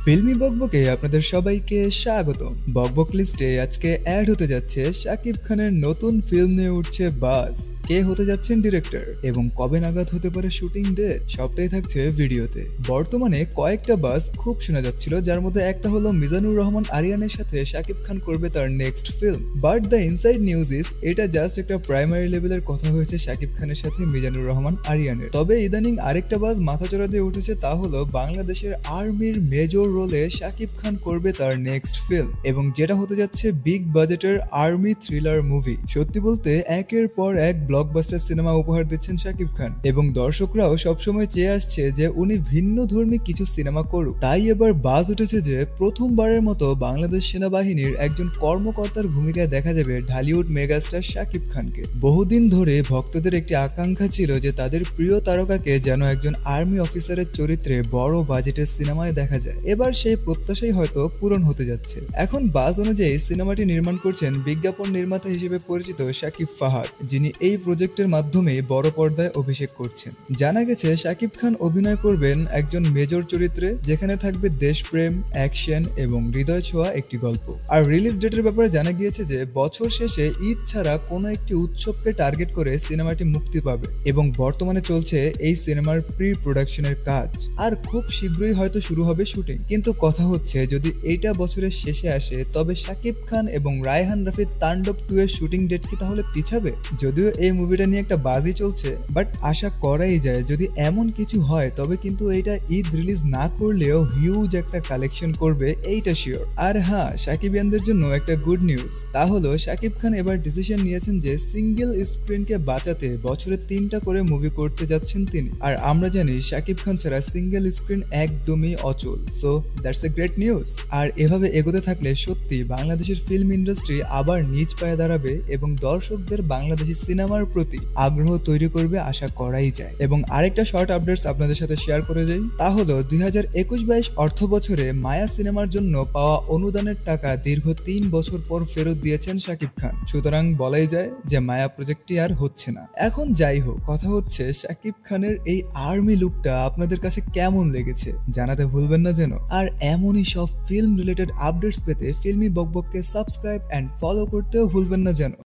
ফিল্মি বকবকে আপনাদের সবাইকে স্বাগতম। বকবক লিস্টে আজকে অ্যাড হতে যাচ্ছে শাকিব খানের নতুন ফিল্ম নিয়ে উঠছে বাজ। কে হতে যাচ্ছেন ডিরেক্টর এবং কবে নাগাদ হতে পারে শুটিং ডেট, সবটাই থাকছে ভিডিওতে। বর্তমানে কয়েকটা বাজ খুব শোনা যাচ্ছিল, যার মধ্যে একটা হলো মিজানুর রহমান আরিয়ানের সাথে শাকিব খান করবে তার next film. But the inside news is এটা জাস্ট একটা প্রাইমারি লেভেলের কথা হয়েছে শাকিব খানের সাথে মিজানুর রহমান আরিয়ানের। তবে ইদানিং আরেকটা বাজ মাথাচড়া দিয়ে উঠেছে, তা হলো বাংলাদেশের আর্মির মেজর রোলে শাকিব খান করবে তার নেক্সট ফিল্ম, এবং যেটা হতে যাচ্ছে বিগ বাজেটের আর্মি থ্রিলার মুভি। সত্যি বলতে একের পর এক ব্লকবাস্টার সিনেমা উপহার দিচ্ছেন শাকিব খান, এবং দর্শকরাও সবসময় চেয়ে আসছে যে উনি ভিন্ন ধর্মী কিছু সিনেমা করুক। তাই এবার বাজ উঠেছে যে প্রথমবারের মতো বাংলাদেশ সেনাবাহিনীর একজন কর্মকর্তার ভূমিকায় দেখা যাবে ঢালিউড মেগাস্টার শাকিব খানকে। বহুদিন ধরে ভক্তদের একটি আকাঙ্ক্ষা ছিল যে তাদের প্রিয় তারকাকে যেন একজন আর্মি অফিসারের চরিত্রে বড় বাজেটের সিনেমায় দেখা যায়। এবার সেই প্রত্যাশাই হয়তো পূরণ হতে যাচ্ছে। এখন বাজ অনুযায়ী সিনেমাটি নির্মাণ করছেন বিজ্ঞাপন নির্মাতা হিসেবে পরিচিত শাকিব ফাহাদ, যিনি এই প্রজেক্টের মাধ্যমে বড় পর্দায় অভিষেক করছেন। জানা গেছে শাকিব খান অভিনয় করবেন একজন মেজর চরিত্রে, যেখানে থাকবে দেশপ্রেম, অ্যাকশন এবং হৃদয় ছোঁয়া একটি গল্প। আর রিলিজ ডেটের ব্যাপারে জানা গিয়েছে যে বছর শেষে ঈদ ছাড়া কোনো একটি উৎসবকে টার্গেট করে সিনেমাটি মুক্তি পাবে, এবং বর্তমানে চলছে এই সিনেমার প্রি প্রোডাকশনের কাজ। আর খুব শীঘ্রই হয়তো শুরু হবে শুটিং। কিন্তু কথা হচ্ছে, যদি এইটা বছরের শেষে আসে তবে শাকিব খান এবং রায়হান রাফির তাণ্ডব 2 এর শুটিং ডেট কি তাহলে পিছাবে? যদিও এই মুভিটা নিয়ে একটা বাজি চলছে, বাট আশা করাই যায় যদি এমন কিছু হয় তবে কিন্তু এইটা ঈদ রিলিজ না করলেও হিউজ একটা কালেকশন করবে, এইটা শিওর। আর হ্যাঁ, শাকিবিয়ানদের জন্য একটা গুড নিউজ, তা হলো শাকিব খান এবার ডিসিশন নিয়েছেন যে সিঙ্গেল স্ক্রিনকে বাঁচাতে বছরে 3টা করে মুভি করতে যাচ্ছেন তিনি। আর আমরা জানি শাকিব খান ছাড়া সিঙ্গেল স্ক্রিন একদমই অচল। So that's a great news. আর এভাবে এগোতে থাকলে সত্যি বাংলাদেশের ফিল্ম ইন্ডাস্ট্রি আবার নিজ পায়ে দাঁড়াবে এবং দর্শকদের বাংলাদেশি সিনেমার প্রতি আগ্রহ তৈরি করবে, আশা করাই যায়। এবং আরেকটা শর্ট আপডেটস আপনাদের সাথে শেয়ার করে যাই, তা হলো 2021-22 অর্থ বছরে মায়া সিনেমার জন্য পাওয়া অনুদানের টাকা দীর্ঘ 3 বছর পর ফেরত দিয়েছেন শাকিব খান। সুতরাং বলাই যায় যে মায়া প্রজেক্টটি আর হচ্ছে না। এখন যাই হোক, কথা হচ্ছে শাকিব খানের এই আর্মি লুকটা আপনাদের কাছে কেমন লেগেছে জানাতে ভুলবেন না যেন। আর এমনই সব ফিল্ম রিলেটেড আপডেটস পেতে ফিল্মি বকবককে সাবস্ক্রাইব অ্যান্ড ফলো করতেও ভুলবেন না যেন।